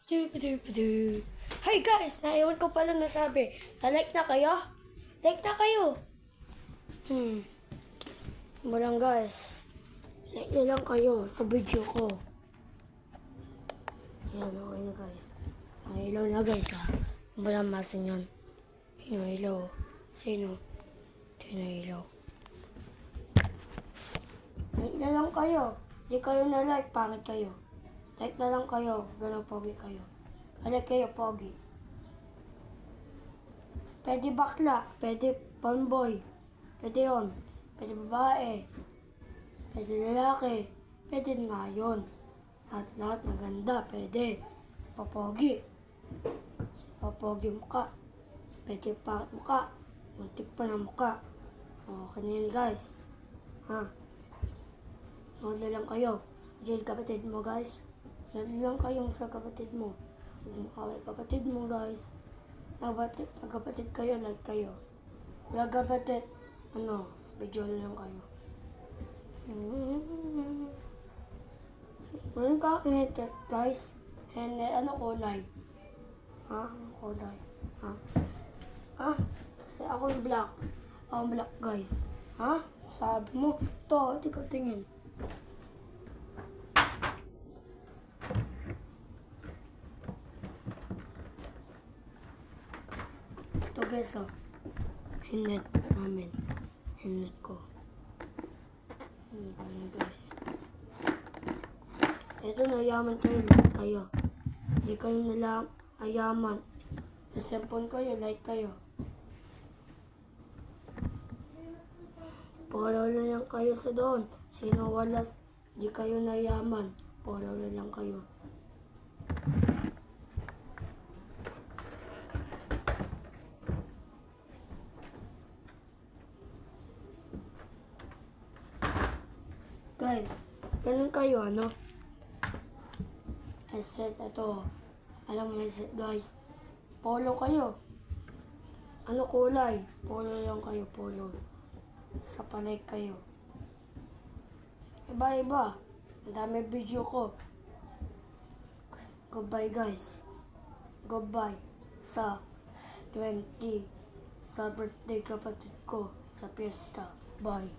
Padu. Hi guys! Naiwan ko pala nasabi. Na-like na kayo? Like na kayo! Walang guys. Like na lang kayo sa video ko. Yan, okay na guys. May ilaw na guys ha. Walang masin yun. Sino ilaw? Sino ilaw? Like na lang kayo. Di kayo na like, pangit kayo. Like na lang kayo. Ganun pogi kayo. Like kayo, pogi. Pwede bakla. Pwede panboy. Pwede yun. Pwede babae. Pwede lalaki. Pwede nga yun. Lahat na ganda. Pwede. Papogi. Papogi mukha. Pwede pangit mukha. Muntik pa na mukha. Okay na yun guys. Ha? Wala lang kayo. Diyan kapatid mo guys. Wala lang kayong sa kapatid mo. Okay, kapatid mo guys. Kapatid kayo, like kayo. Wala kapatid. Video lang kayo. Meron ka headset guys. And ano kulay? Ha? Ano kulay? Ha? Kasi ako yung black. Ako black guys. Ha? Sabi mo. Ito, di ko tingin. Ito guys Hinet namin. Hinet ko. Guys. Ito nayaman kayo, like kayo. Hindi kayo nalang ayaman. Cellphone kayo, like kayo. Follow na lang kayo sa doon. Sino walas, hindi kayo nayaman. Follow na lang kayo. Guys, ganun kayo, I said, ito. Alam mo, I said, guys, polo kayo. Ano kulay? Polo lang kayo, polo. Sa palike kayo. Iba-iba. Ang dami video ko. Goodbye, guys. Goodbye sa 20 sa birthday kapatid ko sa piyesta. Bye.